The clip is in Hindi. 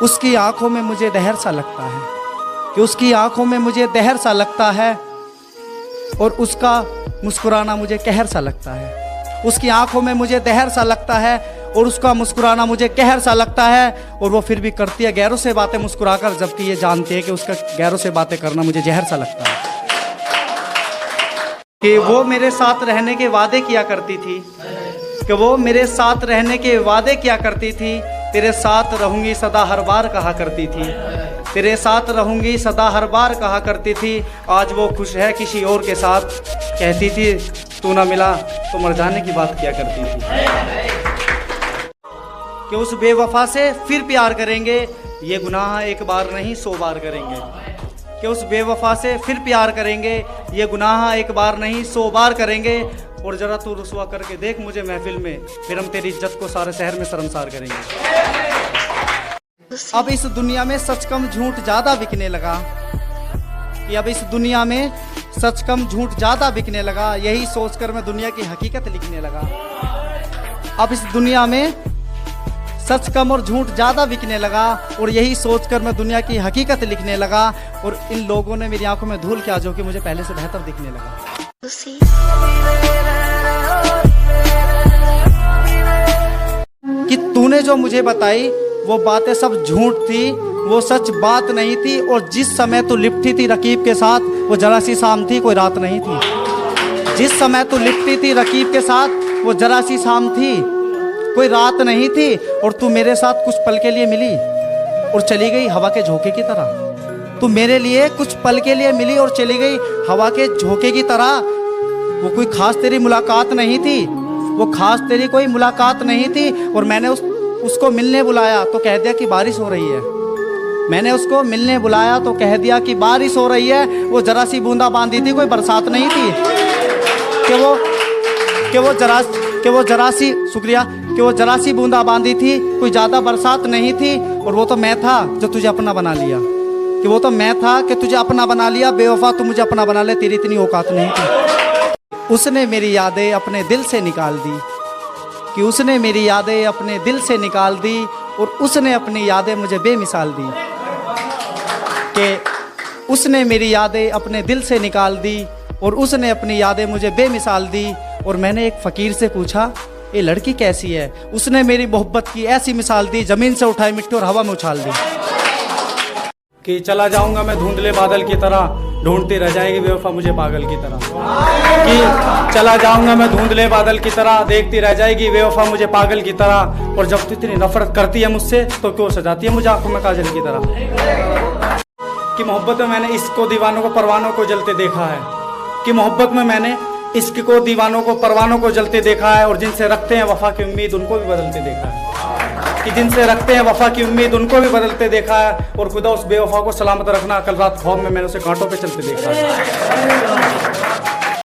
उसकी आंखों में मुझे दहर सा लगता है, कि उसकी आंखों में मुझे दहर सा लगता है और उसका मुस्कुराना मुझे कहर सा लगता है। उसकी आंखों में मुझे दहर सा लगता है और उसका मुस्कुराना मुझे कहर सा लगता है। और वो फिर भी करती है गैरों से बातें मुस्कुराकर, जबकि ये जानती है कि उसका गैरों से बातें करना मुझे जहर सा लगता है। कि वो मेरे साथ रहने के वादे किया करती थी, कि वो मेरे साथ रहने के वादे किया करती थी। तेरे साथ रहूंगी सदा हर बार कहा करती थी, तेरे साथ रहूंगी सदा हर बार कहा करती थी। आज वो खुश है किसी और के साथ, कहती थी तू ना मिला तो मर जाने की बात किया करती थी। कि उस बेवफा से फिर प्यार करेंगे, ये गुनाह एक बार नहीं 100 बार करेंगे। कि उस बेवफा से फिर प्यार करेंगे, ये गुनाह एक बार नहीं 100 बार करेंगे। और जरा तू रुसवा करके देख मुझे महफिल में, फिर हम तेरी इज्जत को सारे शहर में शर्मसार करेंगे। अब इस दुनिया में सच कम झूठ ज्यादा बिकने लगा, कि अब इस दुनिया में सच कम झूठ ज्यादा बिकने लगा। यही सोचकर मैं दुनिया की हकीकत लिखने लगा। अब इस दुनिया में सच कम और झूठ ज्यादा बिकने लगा, और यही सोचकर मैं दुनिया की हकीकत लिखने लगा। और इन लोगों ने मेरी आंखों में धूल किया जो कि मुझे पहले से बेहतर दिखने लगा। कि तूने जो मुझे बताई वो बातें सब झूठ थी, वो सच बात नहीं थी। और जिस समय तू लिपटी थी रकीब के साथ, वो जरा सी शाम थी, कोई रात नहीं थी। जिस समय तू लिपटी थी रकीब के साथ, वो जरा सी शाम थी, कोई रात नहीं थी। और तू मेरे साथ कुछ पल के लिए मिली और चली गई हवा के झोंके की तरह। तू मेरे लिए कुछ पल के लिए मिली और चली गई हवा के झोंके की तरह। वो कोई खास तेरी मुलाकात नहीं थी, वो खास तेरी कोई मुलाकात नहीं थी। और मैंने उसको मिलने बुलाया तो कह दिया कि बारिश हो रही है। मैंने उसको मिलने बुलाया तो कह दिया कि बारिश हो रही है। वो जरा सी बूंदा बांदी थी, कोई बरसात नहीं थी। कि वो जरा सी बूंदा बांदी थी, कोई ज़्यादा बरसात नहीं थी। और वो तो मैं था जो तुझे अपना बना लिया, कि वो तो मैं था कि तुझे अपना बना लिया। बेवफा तू मुझे अपना बना ले, तेरी इतनी औकात नहीं थी। उसने मेरी यादें अपने दिल से निकाल दी, कि उसने मेरी यादें अपने दिल से निकाल दी। और उसने अपनी यादें मुझे बेमिसाल दी, कि उसने मेरी यादें अपने दिल से निकाल दी और उसने अपनी यादें मुझे बेमिसाल दी। और मैंने एक फ़कीर से पूछा ये लड़की कैसी है? उसने मेरी मोहब्बत की ऐसी मिसाल दी, ज़मीन से उठाई मिट्टी और हवा में उछाल दी। कि चला जाऊंगा मैं धुंधले बादल की तरह, ढूंढती रह जाएगी बेवफा मुझे पागल की तरह। कि चला जाऊंगा मैं धुंधले बादल की तरह, देखती रह जाएगी बेवफा मुझे पागल की तरह। और जब तू इतनी नफरत करती है मुझसे तो क्यों सजाती है मुझे आंखों में काजल की तरह। कि मोहब्बत में मैंने इश्क को दीवानों को परवानों को जलते देखा है, कि मोहब्बत में मैंने इश्क को दीवानों को परवानों को जलते देखा है। और जिनसे रखते हैं वफा की उम्मीद उनको भी बदलते देखा है, कि जिनसे रखते हैं वफा की उम्मीद उनको भी बदलते देखा है। और खुदा उस बेवफा को सलामत रखना, कल रात ख्वाब में मैंने उसे कांटों पे चलते देखा है।